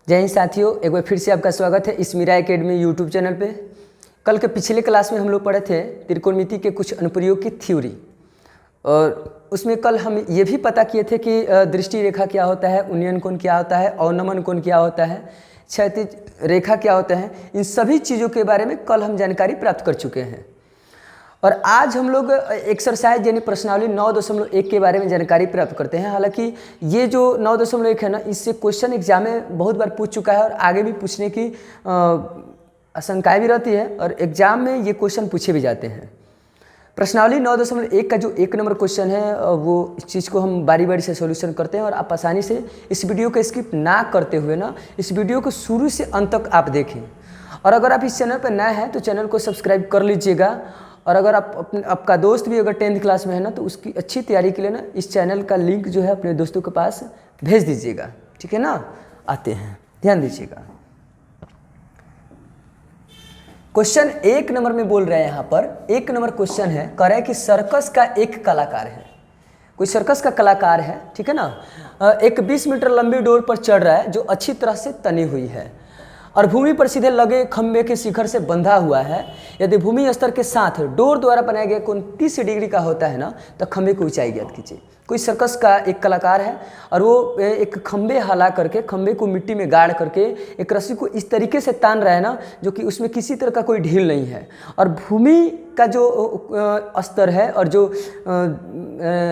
जय हिंद साथियों, एक बार फिर से आपका स्वागत है इस मीरा एकेडमी यूट्यूब चैनल पे। कल के पिछले क्लास में हम लोग पढ़े थे त्रिकोणमिति के कुछ अनुप्रयोग की थ्योरी, और उसमें कल हम ये भी पता किए थे कि दृष्टि रेखा क्या होता है, उन्नयन कोण क्या होता है, अवनमन कोण क्या होता है, क्षैतिज रेखा क्या होता है। इन सभी चीज़ों के बारे में कल हम जानकारी प्राप्त कर चुके हैं। और आज हम लोग एक्सरसाइज यानी प्रश्नावली 9.1 के बारे में जानकारी प्राप्त करते हैं। हालांकि ये जो 9.1 है ना, इससे क्वेश्चन एग्जाम में बहुत बार पूछ चुका है और आगे भी पूछने की आशंकाएँ भी रहती है, और एग्जाम में ये क्वेश्चन पूछे भी जाते हैं। प्रश्नावली 9.1 का जो 1 नंबर क्वेश्चन है वो इस चीज़ को हम बारी बारी से सॉल्यूशन करते हैं, और आप आसानी से इस वीडियो को स्किप ना करते हुए ना इस वीडियो को शुरू से अंत तक आप देखें। और अगर आप इस चैनल पर नए हैं तो चैनल को सब्सक्राइब कर लीजिएगा। और अगर आपका दोस्त भी अगर 10th क्लास में है ना, तो उसकी अच्छी तैयारी के लिए ना इस चैनल का लिंक जो है अपने दोस्तों के पास भेज दीजिएगा, ठीक है ना। आते हैं, ध्यान दीजिएगा। क्वेश्चन 1 नंबर में बोल रहे हैं, यहाँ पर 1 नंबर क्वेश्चन है, कह रहा है कि सर्कस का एक कलाकार है, कोई सर्कस का कलाकार है, ठीक है ना। एक 20 मीटर लंबी डोर पर चढ़ रहा है जो अच्छी तरह से तनी हुई है और भूमि पर सीधे लगे खंभे के शिखर से बंधा हुआ है। यदि भूमि स्तर के साथ डोर द्वारा बनाया गया कोण 30 डिग्री का होता है ना, तो खंभे की ऊंचाई ज्ञात कीजिए। कोई सर्कस का एक कलाकार है और वो एक खंभे हिला करके, खंभे को मिट्टी में गाड़ करके एक रस्सी को इस तरीके से तान रहा है ना, जो कि उसमें किसी तरह का कोई ढील नहीं है, और भूमि का जो स्तर है और जो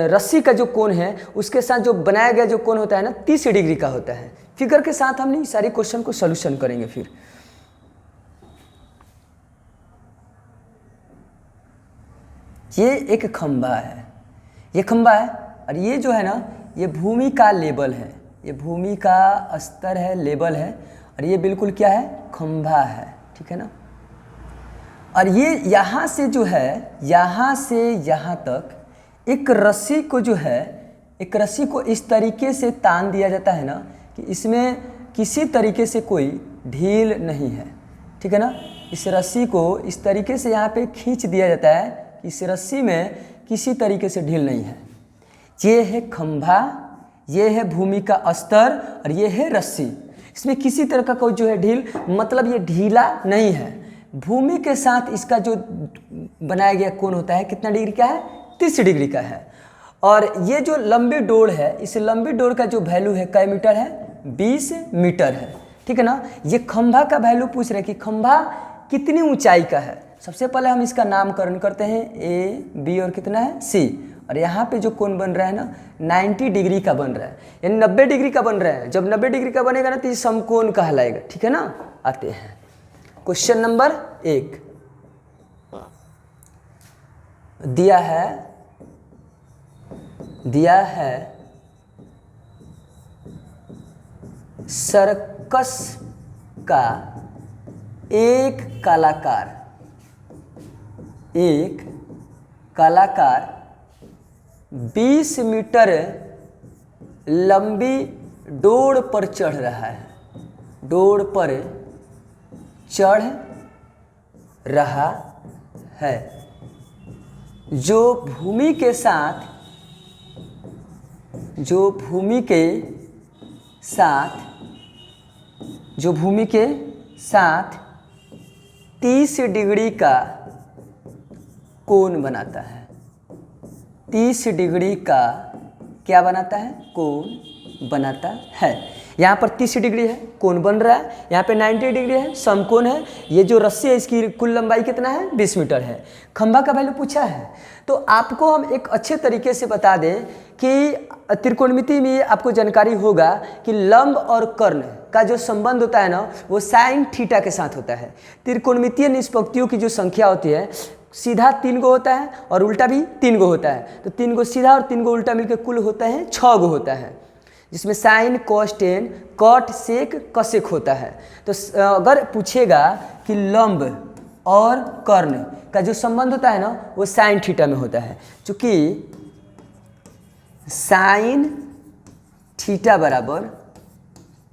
रस्सी का जो कोण है उसके साथ जो बनाया गया जो कोण होता है ना, 30 डिग्री का होता है। फिगर के साथ हमने सारी क्वेश्चन को सॉल्यूशन करेंगे। फिर ये एक खंभा है, ये खंभा है, और ये जो है ना, ये भूमि का लेवल है, ये भूमि का स्तर है, लेवल है, और ये बिल्कुल क्या है, खंभा है, ठीक है ना। और ये यहाँ से जो है, यहाँ से यहाँ तक एक रस्सी को जो है, एक रस्सी को इस तरीके से तान दिया जाता है ना कि इसमें किसी तरीके से कोई ढील नहीं है, ठीक है ना। इस रस्सी को इस तरीके से यहाँ पे खींच दिया जाता है कि इस रस्सी में किसी तरीके से ढील नहीं है। ये है खंभा, ये है भूमि का स्तर, और ये है रस्सी। इसमें किसी तरह का कोई जो है ढील, मतलब ये ढीला नहीं है। भूमि के साथ इसका जो बनाया गया कोण होता है कितना डिग्री का है, 30 डिग्री का है। और ये जो लंबी डोर है, इस लंबी डोर का जो वैल्यू है कै मीटर है, 20 मीटर है, ठीक है ना। ये खंभा का वैल्यू पूछ रहे हैं कि खंभा कितनी ऊंचाई का है। सबसे पहले हम इसका नामकरण करते हैं, ए, बी और कितना है, सी। और यहाँ पे जो कोण बन रहा है ना, 90 डिग्री का बन रहा है, यानी 90 डिग्री का बन रहा है। जब 90 डिग्री का बनेगा ना तो ये समकोण कहलाएगा, ठीक है ना। आते हैं क्वेश्चन नंबर 1। दिया है सर्कस का एक कलाकार 20 मीटर लंबी डोर पर चढ़ रहा है, डोर पर चढ़ रहा है, जो भूमि के साथ 30 डिग्री का कोण बनाता है। 30 डिग्री का क्या बनाता है, कोण बनाता है। यहाँ पर 30 डिग्री है, कोण बन रहा है। यहाँ पे 90 डिग्री है, समकोण है। ये जो रस्सी है इसकी कुल लंबाई कितना है, 20 मीटर है। खंभा का वैल्यू पूछा है, तो आपको हम एक अच्छे तरीके से बता दें कि त्रिकोणमिति में आपको जानकारी होगा कि लंब और कर्ण का जो संबंध होता है ना, वो साइन थीटा के साथ होता है। त्रिकोणमितीय निष्पत्तियों की जो संख्या होती है, सीधा 3 गो होता है और उल्टा भी 3 गो होता है। तो 3 गो सीधा और 3 गो उल्टा मिलकर कुल होता है 6 गो होता है, जिसमें साइन, कॉस, टेन, कॉट, सेक, कसेक होता है। तो अगर पूछेगा कि लंब और कर्ण का जो संबंध होता है ना, वो साइन थीटा में होता है। चूँकि साइन थीटा बराबर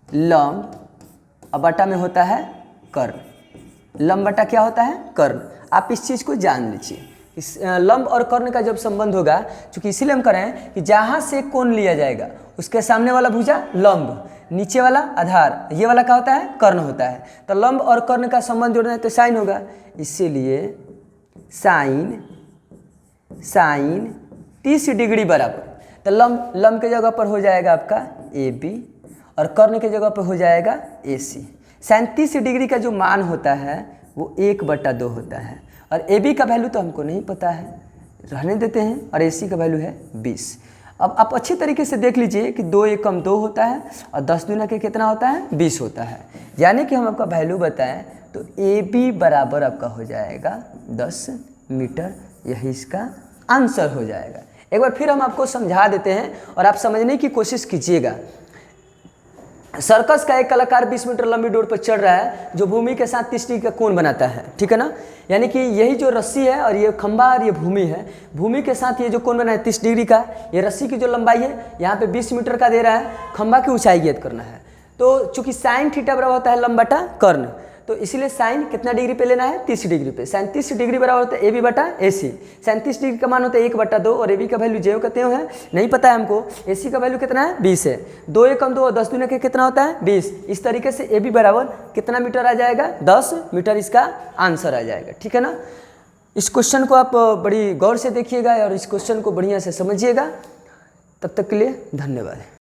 लंब और बटा में होता है कर्ण। लंब बटा क्या होता है, कर्ण। आप इस चीज़ को जान लीजिए इस लंब और कर्ण का जब संबंध होगा, चूंकि इसीलिए हम करें कि जहाँ से कोण लिया जाएगा उसके सामने वाला भुजा लंब, नीचे वाला आधार, ये वाला क्या होता है, कर्ण होता है। तो लंब और कर्ण का संबंध जोड़ना है तो साइन होगा, इसीलिए साइन 30 डिग्री बराबर। तो लंब के जगह पर हो जाएगा आपका ए बी और कर्ण के जगह पर हो जाएगा ए सी। साइन 30 डिग्री का जो मान होता है वो 1/2 होता है और ए बी का वैल्यू तो हमको नहीं पता है, रहने देते हैं, और ए सी का वैल्यू है 20। अब आप अच्छी तरीके से देख लीजिए कि 2 एकम 2 होता है और 10 दूना के कितना होता है, 20 होता है। यानी कि हम आपका वैल्यू बताएं तो ए बी बराबर आपका हो जाएगा 10 मीटर, यही इसका आंसर हो जाएगा। एक बार फिर हम आपको समझा देते हैं और आप समझने की कोशिश कीजिएगा। सर्कस का एक कलाकार 20 मीटर लंबी डोर पर चढ़ रहा है जो भूमि के साथ 30 डिग्री का कोण बनाता है, ठीक है ना। यानी कि यही जो रस्सी है और ये खंभा और ये भूमि है, भूमि के साथ ये जो कोण बना है 30 डिग्री का, ये रस्सी की जो लंबाई है यहाँ पे 20 मीटर का दे रहा है, खंभा की ऊंचाई ज्ञात करना है। तो चूंकि साइन थीटा बराबर होता है लंब बटा कर्ण, तो इसीलिए साइन कितना डिग्री पे लेना है, 30 डिग्री पे। साइन 30 डिग्री बराबर होता है ए बी बटा ए सी। साइन 30 डिग्री का मान होता है 1/2 और ए बी का वैल्यू जो कहते हैं नहीं पता है हमको। ए सी का वैल्यू कितना है, 20 है। 2 एकम 2 और 10 दूना के कितना होता है, 20। इस तरीके से ए बी बराबर कितना मीटर आ जाएगा, 10 मीटर इसका आंसर आ जाएगा, ठीक है ना। इस क्वेश्चन को आप बड़ी गौर से देखिएगा और इस क्वेश्चन को बढ़िया से समझिएगा। तब तक के लिए धन्यवाद।